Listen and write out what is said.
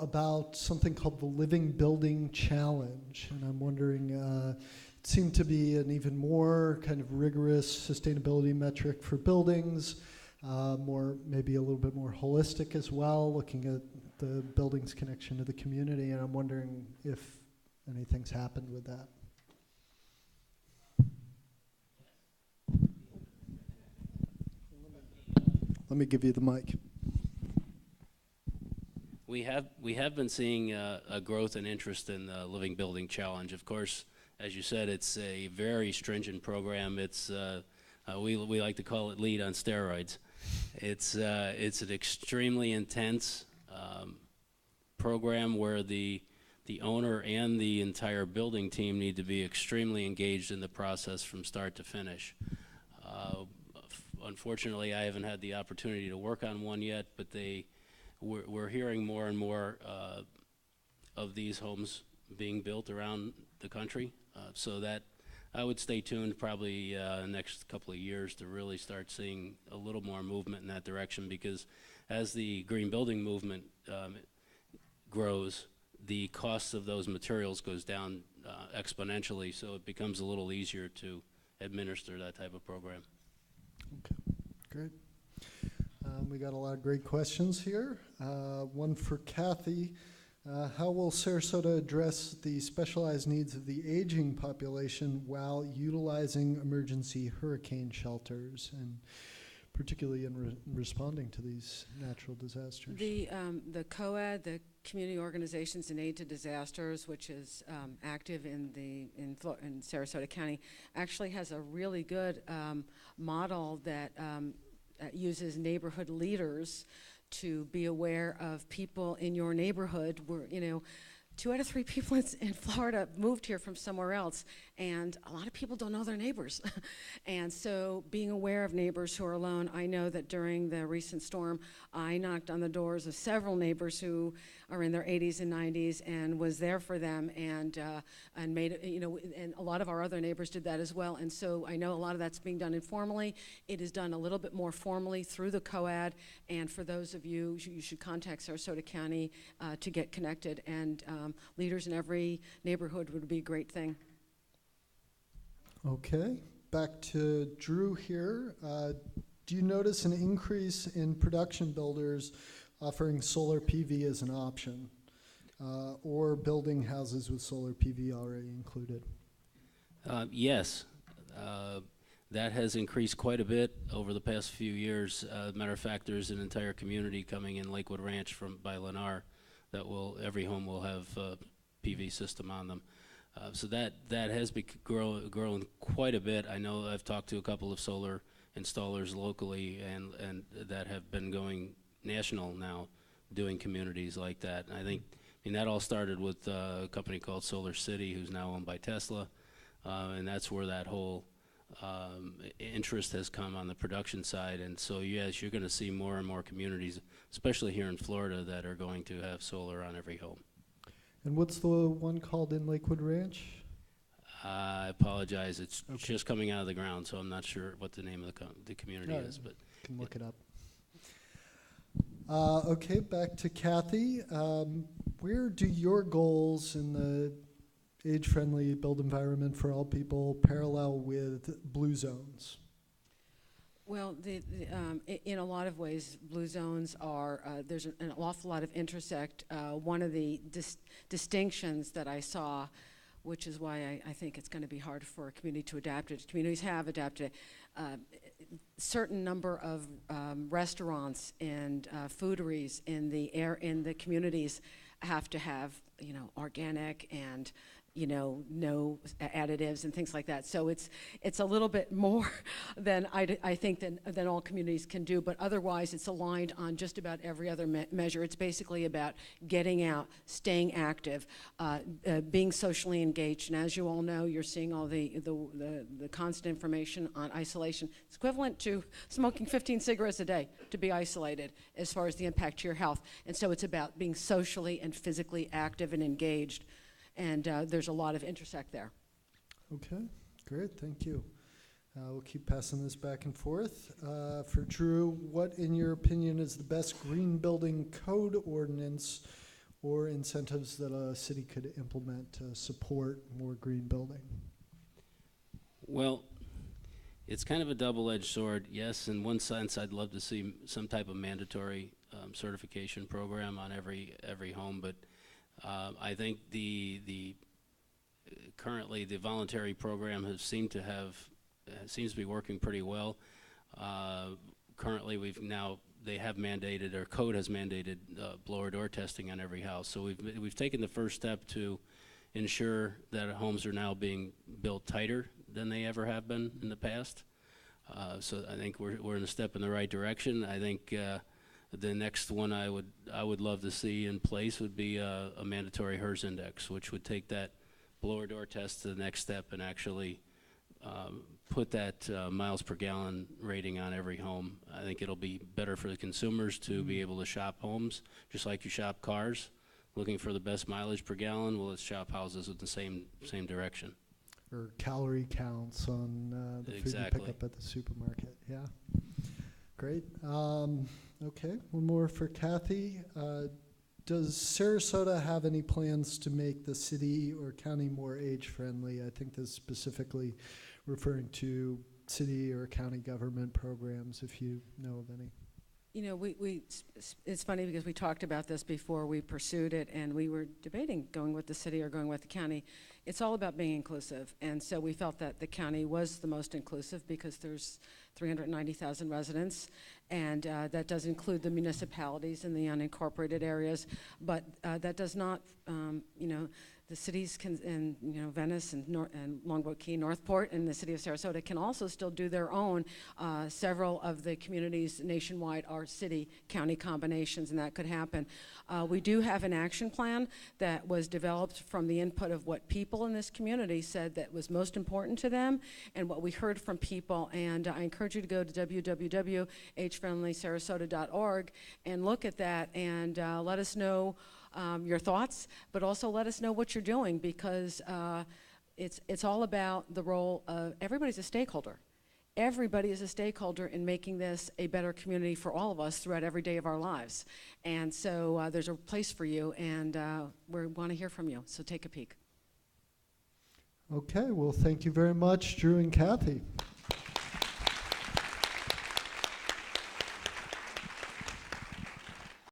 about something called the Living Building Challenge, and I'm wondering, it seemed to be an even more kind of rigorous sustainability metric for buildings, maybe a little bit more holistic as well, looking at the building's connection to the community, and I'm wondering if anything's happened with that. Let me give you the mic. We have been seeing a growth and interest in the Living Building Challenge. Of course, as you said, it's a very stringent program. It's we like to call it LEED on steroids. It's an extremely intense program where the owner and the entire building team need to be extremely engaged in the process from start to finish. Unfortunately, I haven't had the opportunity to work on one yet, but we're hearing more and more of these homes being built around the country, so that I would stay tuned probably the next couple of years to really start seeing a little more movement in that direction, because as the green building movement grows, the cost of those materials goes down exponentially, so it becomes a little easier to administer that type of program. Okay, great. We got a lot of great questions here. One for Kathy. How will Sarasota address the specialized needs of the aging population while utilizing emergency hurricane shelters, and particularly in responding to these natural disasters? The COAD, the Community Organizations in Aid to Disasters, which is active in Sarasota County, actually has a really good model that uses neighborhood leaders to be aware of people in your neighborhood. Where, 2 out of 3 people in Florida moved here from somewhere else, and a lot of people don't know their neighbors. And so being aware of neighbors who are alone, I know that during the recent storm, I knocked on the doors of several neighbors who are in their 80s and 90s and was there for them, and made it, and a lot of our other neighbors did that as well. And so I know a lot of that's being done informally. It is done a little bit more formally through the COAD, and for those of you, you should contact Sarasota County to get connected, and leaders in every neighborhood would be a great thing. Okay, back to Drew here. Do you notice an increase in production builders offering solar PV as an option, or building houses with solar PV already included? Yes, that has increased quite a bit over the past few years. Matter of fact, there's an entire community coming in Lakewood Ranch by Lennar that every home will have a PV system on them. So that has grown quite a bit. I know I've talked to a couple of solar installers locally, and that have been going national now, doing communities like that. And I think, that all started with a company called Solar City, who's now owned by Tesla, and that's where that whole interest has come on the production side. And so yes, you're going to see more and more communities, especially here in Florida, that are going to have solar on every home. And what's the one called in Lakewood Ranch? I apologize. It's okay. Just coming out of the ground, so I'm not sure what the name of the community is. But can look it up. Okay, back to Kathy. Where do your goals in the age-friendly built environment for all people parallel with blue zones? Well, in a lot of ways, blue zones are, there's an awful lot of intersect. One of the distinctions that I saw, which is why I think it's going to be hard for a community to adapt it. Communities have adapted it. Certain number of restaurants and fooderies in the communities have to have, organic and no additives and things like that. So it's a little bit more than I think than all communities can do, but otherwise it's aligned on just about every other measure. It's basically about getting out, staying active, being socially engaged. And as you all know, you're seeing all the constant information on isolation. It's equivalent to smoking 15 cigarettes a day to be isolated as far as the impact to your health. And so it's about being socially and physically active and engaged. And there's a lot of intersect there. Okay, great, thank you. We'll keep passing this back and forth. For Drew, what, in your opinion, is the best green building code ordinance or incentives that a city could implement to support more green building? Well, it's kind of a double-edged sword. Yes, in one sense, I'd love to see some type of mandatory certification program on every home, but I think currently the voluntary program seems to be working pretty well. Currently, they have mandated, or code has mandated blower door testing on every house. So we've taken the first step to ensure that homes are now being built tighter than they ever have been in the past. So I think we're in a step in the right direction. I think the next one I would love to see in place would be a mandatory HERS index, which would take that blower door test to the next step and actually put that miles per gallon rating on every home. I think it'll be better for the consumers to be able to shop homes, just like you shop cars, looking for the best mileage per gallon. Well, let's shop houses with the same direction. Or calorie counts on the food you Exactly. pick up at the supermarket. Yeah, great. Okay, one more for Kathy. Does Sarasota have any plans to make the city or county more age-friendly? I think this is specifically referring to city or county government programs, if you know of any. You know, it's funny because we talked about this before we pursued it, and we were debating going with the city or going with the county. It's all about being inclusive, and so we felt that the county was the most inclusive because there's 390,000 residents, and that does include the municipalities and the unincorporated areas, but that does not, you know, the cities and you know, Venice and Longboat Key, Northport, and the city of Sarasota can also still do their own. Several of the communities nationwide are city-county combinations, and that could happen. We do have an action plan that was developed from the input of what people in this community said that was most important to them, and what we heard from people. And I encourage you to go to www.agefriendlysarasota.org and look at that, and let us know your thoughts, but also let us know what you're doing, because it's all about the role of everybody's a stakeholder. Everybody is a stakeholder in making this a better community for all of us throughout every day of our lives. And so there's a place for you, and we want to hear from you, so take a peek. Okay, well, thank you very much, Drew and Kathy.